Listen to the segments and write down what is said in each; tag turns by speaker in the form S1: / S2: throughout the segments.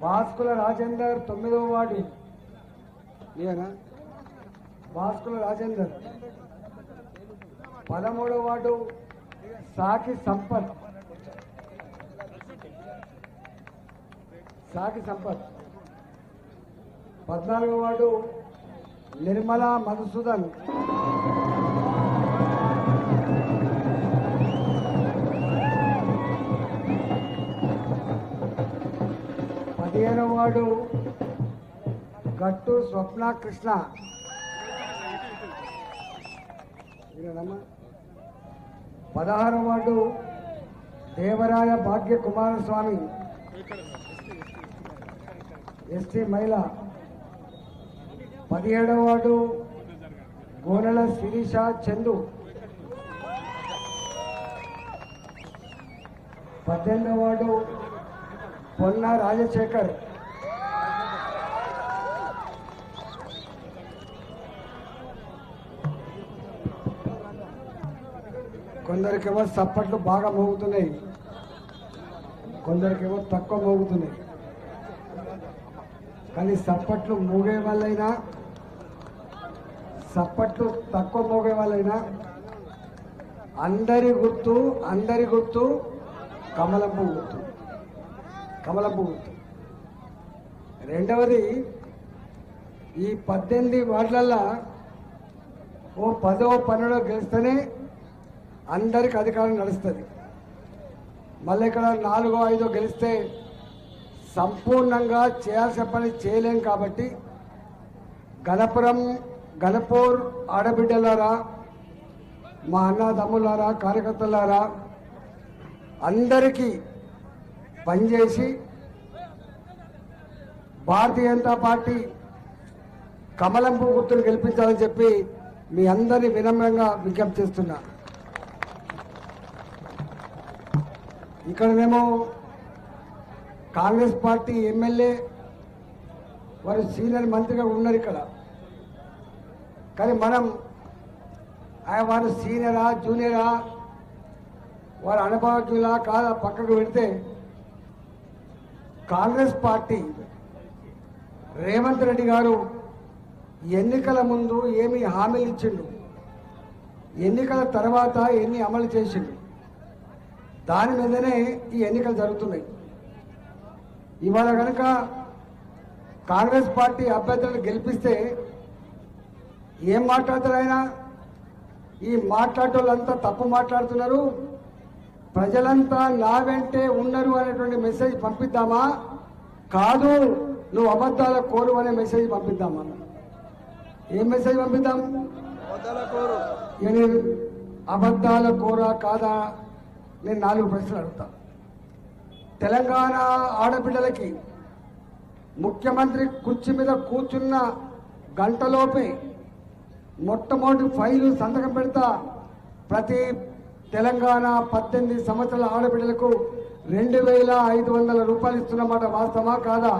S1: భాస్కుల Rajender 9వ ward నేనా భాస్కుల Rajender 13వ ward సాకి Sampath 14వ ward Nirmala Madhusudan 15వ వార్డు గట్టు స్వప్న కృష్ణ 16వ వార్డు దేవరాయ భాగ్య కుమారస్వామి ఎస్టీ మహిళ 17వ వార్డు గోనెల శిరీష చందు 18వ వార్డు పొన్న రాజశేఖర్ కొందరికేమో చప్పట్లు బాగా మోగుతున్నాయి, కొందరికేమో తక్కువ మోగుతున్నాయి. కానీ చప్పట్లు మోగే వాళ్ళైనా చప్పట్లు తక్కువ మోగే వాళ్ళైనా అందరి గుర్తు కమలం పువ్వు గుర్తు. రెండవది, ఈ 18 వార్డులల్లో ఓ 10వ 12వ గెలిస్తేనే అందరికి అధికారం నడుస్తుంది. మళ్ళీ ఇక్కడ 4వ 5వ గెలిస్తే సంపూర్ణంగా చేయాల్సిన పని చేయలేం. కాబట్టి గణపూర్ ఆడబిడ్డలారా, మా అన్నదమ్ములారా, కార్యకర్తలారా అందరికీ పనిచేసి భారతీయ జనతా పార్టీ కమలం పువ్వు గుర్తును గెలిపించాలని చెప్పి మీ అందరినీ వినమ్రంగా విజ్ఞప్తి చేస్తున్నా. ఇక్కడ మేము కాంగ్రెస్ పార్టీ ఎమ్మెల్యే వారు సీనియర్ మంత్రిగా ఉన్నారు ఇక్కడ. కానీ మనం వారు సీనియరా జూనియరా, వారు అనుభవజ్ఞులా కాదా పక్కకు పెడితే, కాంగ్రెస్ పార్టీ రేవంత్ రెడ్డి గారు ఎన్నికల ముందు ఏమి హామీలు ఇచ్చిండు, ఎన్నికల తర్వాత ఎన్ని అమలు చేసిండు, దాని మీదనే ఈ ఎన్నికలు జరుగుతున్నాయి. ఇవాళ కనుక కాంగ్రెస్ పార్టీ అభ్యర్థులను గెలిపిస్తే ఏం మాట్లాడతారు ఆయన? ఈ మాట్లాడేటోళ్ళంతా తప్పు మాట్లాడుతున్నారు, ప్రజలంతా నా వెంటే ఉన్నారు అనేటువంటి మెసేజ్ పంపిద్దామా, కాదు నువ్వు అబద్ధాల కోరు అనే మెసేజ్ పంపిద్దామా? ఏం మెసేజ్ పంపిద్దాం? అబద్ధాల కోరా కాదా? నేను 4 ప్రశ్నలు అడుగుతా. తెలంగాణ ఆడబిడ్డలకి ముఖ్యమంత్రి కుర్చీ మీద కూర్చున్న గంటలోపే మొట్టమొదటి ఫైలు సంతకం పెడతా. ప్రతి తెలంగాణ 18 సంవత్సరాల ఆడబిడ్డలకు 2500 రూపాయలు ఇస్తున్నమాట. వాస్తవమా కాదా?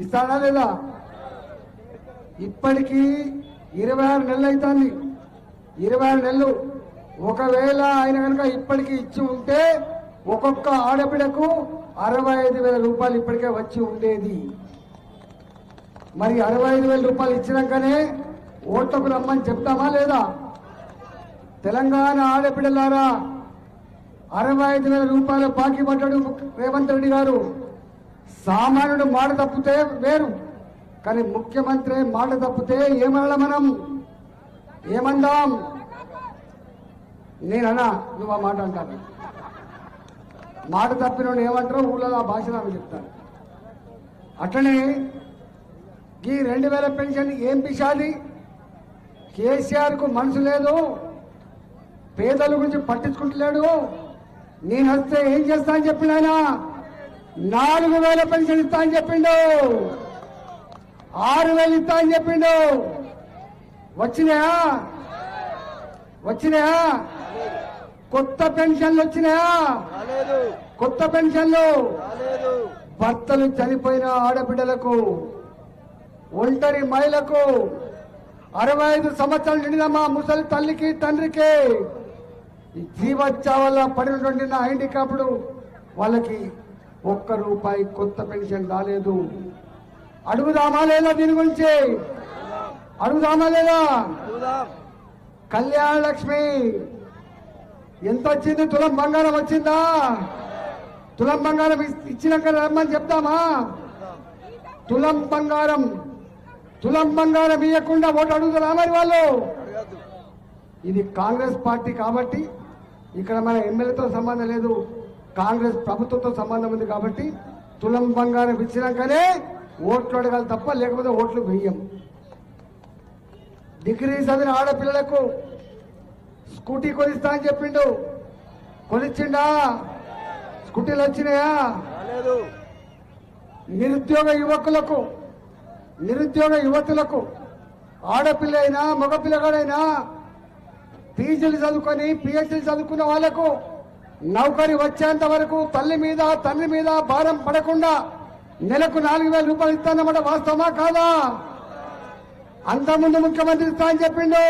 S1: ఇస్తానా లేదా? ఇప్పటికీ 26 నెలలు అవుతుంది. 26 నెలలు. ఒకవేళ ఆయన కనుక ఇప్పటికీ ఇచ్చి ఉంటే ఒక్కొక్క ఆడబిడకు 65,000 రూపాయలు ఇప్పటికే వచ్చి ఉండేది. మరి 65,000 రూపాయలు ఇచ్చినాకనే ఓట్లకు రమ్మని చెప్తామా లేదా? తెలంగాణ ఆడబిడ్డలారా, 65,000 రూపాయలు బాకీ పడ్డాడు రేవంత్ రెడ్డి గారు. సామాన్యుడు మాట తప్పితే వేరు, కానీ ముఖ్యమంత్రి మాట తప్పితే ఏమన్నా మనం ఏమందాం? నేనన్నా నువ్వు ఆ మాట అంటాను. మాట తప్పిన ఏమంటారో ఊళ్ళో ఆ భాష నాకు చెప్తాను. అట్లనే ఈ 2000 పెన్షన్ ఏం పిషాది? కేసీఆర్కు మనసు లేదు, పేదల గురించి పట్టించుకుంటలేడు. నేను వస్తే ఏం చేస్తా అని చెప్పిండు ఆయన. 4,000 పెన్షన్ ఇస్తా అని చెప్పిండు, 6,000 ఇస్తా అని చెప్పిండు. వచ్చినాయా? కొత్త పెన్షన్లు వచ్చినాయా? కొత్త పెన్షన్లు భర్తలు చనిపోయిన ఆడబిడ్డలకు, ఒంటరి మహిళకు, 65 సంవత్సరాలు నిండిన మా ముసలి తల్లికి తండ్రికి జీవోత్సవాల పడినటువంటి నా హ్యాండిక్యాప్డ్ వాళ్ళకి ఒక్క రూపాయి కొత్త పెన్షన్ రాలేదు. అడుగుదామా లేదా దీని గురించి? అడుగుదామా లేదా? కళ్యాణ లక్ష్మి ఎంత వచ్చింది? తులం బంగారం వచ్చిందా? తులం బంగారం ఇచ్చినాక రమ్మని చెప్తామా? తులం బంగారం ఇవ్వకుండా ఓటు అడుగుతారా మరి వాళ్ళు? ఇది కాంగ్రెస్ పార్టీ కాబట్టి ఇక్కడ మన ఎమ్మెల్యేతో సంబంధం లేదు, కాంగ్రెస్ ప్రభుత్వంతో సంబంధం ఉంది కాబట్టి తులం బంగారం ఇచ్చినాకనే ఓట్లు అడగాలి తప్ప లేకపోతే ఓట్లు వెయ్యం. డిగ్రీ చదివిన ఆడపిల్లలకు స్కూటీ కొనిస్తా అని చెప్పిండు. కొనిచ్చిండా? స్కూటీలు వచ్చినాయా? నిరుద్యోగ యువతులకు ఆడపిల్ల అయినా మగపిల్లగాడైనా పీజీలు చదువుకొని పిహెచ్డీలు చదువుకున్న వాళ్లకు నౌకరీ వచ్చేంత వరకు తల్లి మీద తండ్రి మీద భారం పడకుండా నెలకు 4,000 రూపాయలు ఇస్తానన్నమాట. వాస్తవమా కాదా? అంతకుముందు ముఖ్యమంత్రి ఇస్తా అని చెప్పిండు,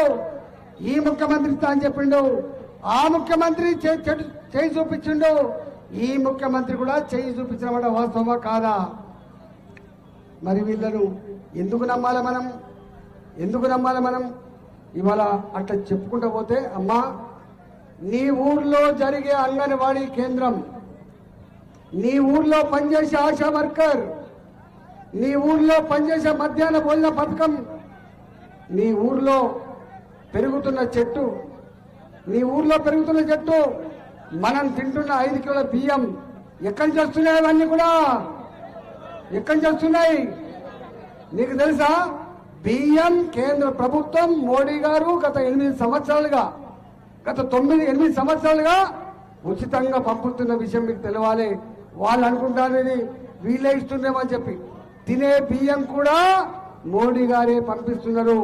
S1: ఈ ముఖ్యమంత్రి ఇస్తా అని చెప్పిండు. ఆ ముఖ్యమంత్రి చేయి చూపించిండు, ఈ ముఖ్యమంత్రి కూడా చేయి చూపించినమాట. వాస్తవమా కాదా? మరి వీళ్ళను ఎందుకు నమ్మాలి మనం? ఇవాళ అట్లా చెప్పుకుంటూ పోతే, అమ్మా నీ ఊర్లో జరిగే అంగన్వాడీ కేంద్రం, నీ ఊర్లో పనిచేసే ఆశా వర్కర్, నీ ఊర్లో పనిచేసే మధ్యాహ్న భోజన పథకం, నీ ఊర్లో పెరుగుతున్న చెట్టు, మనం తింటున్న 5 కిలోల బియ్యం ఎక్కడి నుంచి వస్తున్నాయి? అవన్నీ కూడా ఎక్కడి నుంచి వస్తున్నాయి? నీకు తెలుసా? బియ్యం కేంద్ర ప్రభుత్వం మోడీ గారు గత 8 సంవత్సరాలుగా ఉచితంగా పంపుతున్న విషయం మీకు తెలవాలి. వాళ్ళు అనుకుంటారు ఇది వీళ్ళే ఇస్తుందేమని చెప్పి. తినే బియ్యం కూడా మోడీ గారే పంపిస్తున్నారు.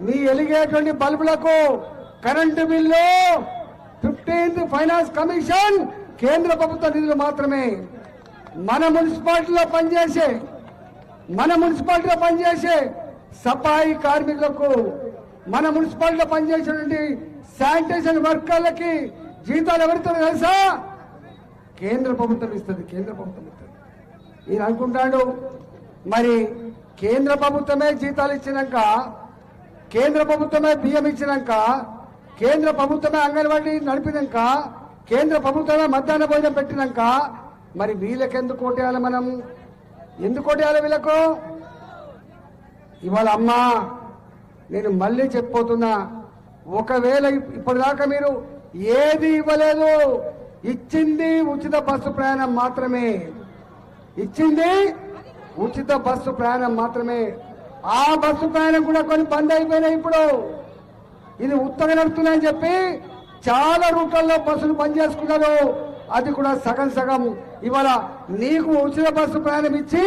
S1: మీ ఎలిగేటువంటి బల్బులకు current bill 15th finance commission కేంద్ర ప్రభుత్వ నిధులు మాత్రమే. మన మున్సిపాలిటీలో పనిచేసే సఫాయి కార్మికులకు, మన మున్సిపాలిటీలో పనిచేసేటువంటి శానిటేషన్ వర్కర్లకి జీతాలు ఎవరితో తెలుసా? కేంద్ర ప్రభుత్వం ఇస్తుంది. ఈయన అనుకుంటాడు మరి కేంద్ర ప్రభుత్వమే జీతాలు ఇచ్చినాక, కేంద్ర ప్రభుత్వమే బియ్యం ఇచ్చినాక, కేంద్ర ప్రభుత్వమే అంగన్వాడీ నడిపినాక, కేంద్ర ప్రభుత్వమే మధ్యాహ్న భోజనం పెట్టినాక మరి వీళ్ళకెందుకు ఓటేయాలి? మనం ఎందుకు ఓటేయాలి వీళ్ళకు? ఇవాళ అమ్మా నేను మళ్ళీ చెప్పబోతున్నా, ఒకవేళ ఇప్పటిదాకా మీరు ఏది ఇవ్వలేదు, ఇచ్చింది ఉచిత బస్సు ప్రయాణం మాత్రమే. ఆ బస్సు ప్రయాణం కూడా కొన్ని బంద్ అయిపోయినాయి. ఇప్పుడు ఇది ఉత్తగా నడుస్తున్నాయని చెప్పి చాలా రూట్లలో బస్సులు బంద్ చేసుకున్నారు. అది కూడా సగం. ఇవాళ నీకు ఉచిత బస్సు ప్రయాణం ఇచ్చి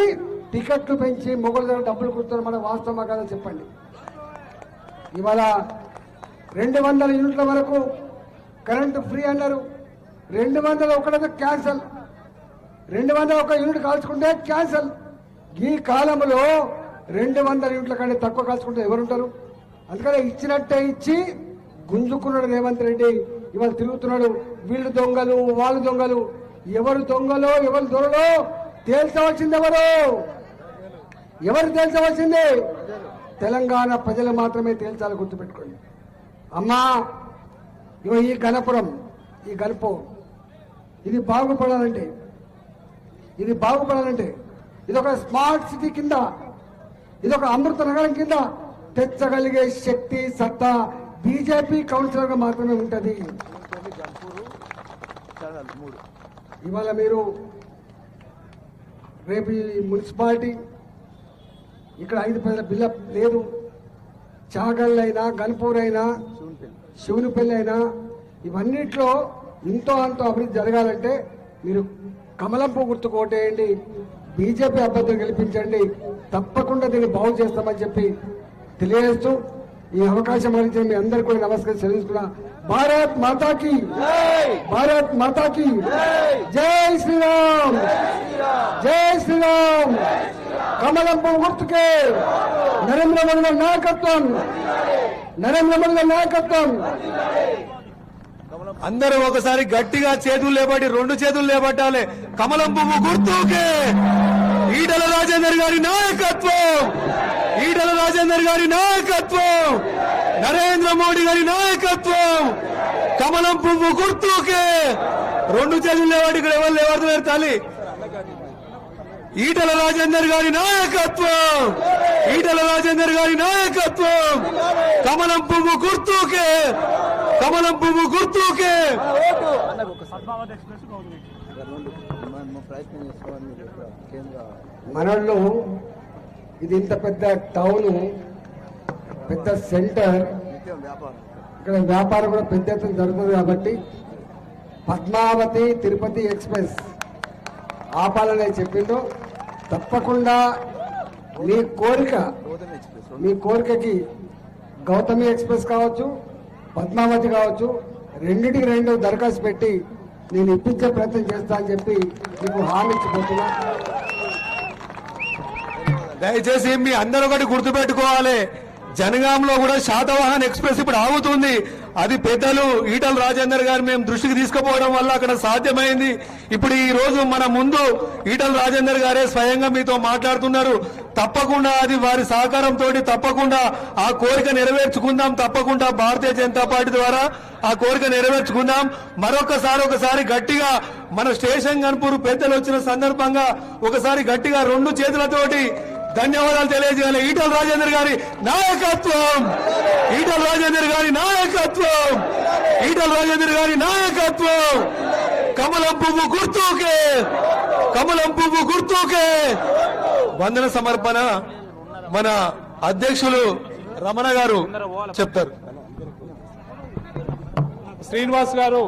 S1: టికెట్లు పెంచి మొగల దగ్గర డబ్బులు కుడుతున్నారు. మన వాస్తవమా కదా చెప్పండి. ఇవాళ 200 యూనిట్ల వరకు కరెంటు ఫ్రీ అన్నారు. 201 క్యాన్సల్. 201 unit కాల్చుకుంటే cancel. ఈ కాలంలో 200 యూనిట్ల కంటే తక్కువ కాల్చుకుంటే ఎవరుంటారు? అందుకనే ఇచ్చినట్టే ఇచ్చి గుంజుకున్నాడు రేవంత్ రెడ్డి. ఇవాళ తిరుగుతున్నాడు. వీళ్ళు దొంగలు, వాళ్ళు దొంగలు. ఎవరు దొంగలో ఎవరు దొరలో తేల్చవలసింది ఎవరు తేల్చవలసింది? తెలంగాణ ప్రజలు మాత్రమే తేల్చాలి. గుర్తుపెట్టుకోండి అమ్మా. ఈ గణపురం, ఈ గణపం ఇది బాగుపడాలంటే ఇది ఒక స్మార్ట్ సిటీ కింద, ఇది ఒక అమృత నగరం కింద తెచ్చగలిగే శక్తి సత్తా బీజేపీ కౌన్సిలర్ గా మాత్రమే ఉంటది. ఇవాళ మీరు రేపు ఈ మున్సిపాలిటీ ఇక్కడ 5 పైసల బిల్ల లేదు. చాగల్ అయినా, గన్పూర్ అయినా, శివునిపల్లి అయినా ఇవన్నిట్లో ఇంతో అంతో అభివృద్ధి జరగాలంటే మీరు కమలం పువ్వు గుర్తుకు ఓటేయండి, బీజేపీ అభ్యర్థులు గెలిపించండి. తప్పకుండా దీన్ని బాగు చేస్తామని చెప్పి తెలియజేస్తూ ఈ అవకాశం అందించిన మీ అందరికీ కూడా నమస్కారం చెల్లిస్తున్నా. భారత్ మాతాకి జై శ్రీరామ్. కమలం పువ్వు గుర్తుకే నరేంద్ర మోదీ నాయకత్వం.
S2: అందరూ ఒకసారి గట్టిగా చేతులు లేబట్టి 2 చేతులు లేబట్టాలి. కమలం పువ్వు గుర్తుకే ఈటల రాజేందర్ గారి నాయకత్వం, ఈటల రాజేందర్ గారి నాయకత్వం, నరేంద్ర మోడీ గారి నాయకత్వం. కమలం పువ్వు గుర్తుకే 2 చేతులు లేబట్టి ఇక్కడ ఎవరు లేవడుతున్నారు తల్లి. ఈటల రాజేందర్ గారి నాయకత్వం, ఈటల రాజేందర్ గారి నాయకత్వం. కమలం పువ్వు గుర్తుకే, కమలం పువ్వు గుర్తుకే.
S1: మనోళ్ళు ఇది ఇంత పెద్ద టౌన్, పెద్ద సెంటర్, ఇక్కడ వ్యాపారం కూడా పెద్ద ఎత్తున జరుగుతుంది కాబట్టి పద్మావతి తిరుపతి ఎక్స్ప్రెస్ ఆపాలని చెప్పిండు. తప్పకుండా మీ కోరికకి గౌతమి ఎక్స్ప్రెస్ కావచ్చు, పద్మావతి కావచ్చు, రెండింటికి 2 దరఖాస్తు పెట్టి నేను ఇప్పించే ప్రయత్నం చేస్తా అని చెప్పి మీకు హామీ ఇచ్చిపోతున్నా.
S2: దయచేసి మీ అందరూ ఒకటి గుర్తుపెట్టుకోవాలి, జనగాంలో కూడా శాతవాహన్ ఎక్స్ప్రెస్ ఇప్పుడు ఆగుతుంది. అది పెద్దలు ఈటల రాజేందర్ గారు మేము దృష్టికి తీసుకుపోవడం వల్ల అక్కడ సాధ్యమైంది. ఇప్పుడు ఈ రోజు మన ముందు ఈటల రాజేందర్ గారే స్వయంగా మీతో మాట్లాడుతున్నారు. తప్పకుండా అది వారి సహకారంతో తప్పకుండా ఆ కోరిక నెరవేర్చుకుందాం. తప్పకుండా భారతీయ జనతా పార్టీ ద్వారా ఆ కోరిక నెరవేర్చుకుందాం. ఒకసారి గట్టిగా మన స్టేషన్ గన్పూర్ పెద్దలు వచ్చిన సందర్భంగా ఒకసారి గట్టిగా 2 చేతులతోటి ధన్యవాదాలు తెలియజేయాలి. ఈటల రాజేందర్ గారి నాయకత్వం, ఈటల రాజేందర్ గారి నాయకత్వం, ఈటల రాజేందర్ గారి నాయకత్వం. కమలం పువ్వు గుర్తుకే, కమలం పువ్వు గుర్తుకే. వందన సమర్పణ మన అధ్యక్షులు రమణ గారు చెప్తారు.
S3: శ్రీనివాస్ గారు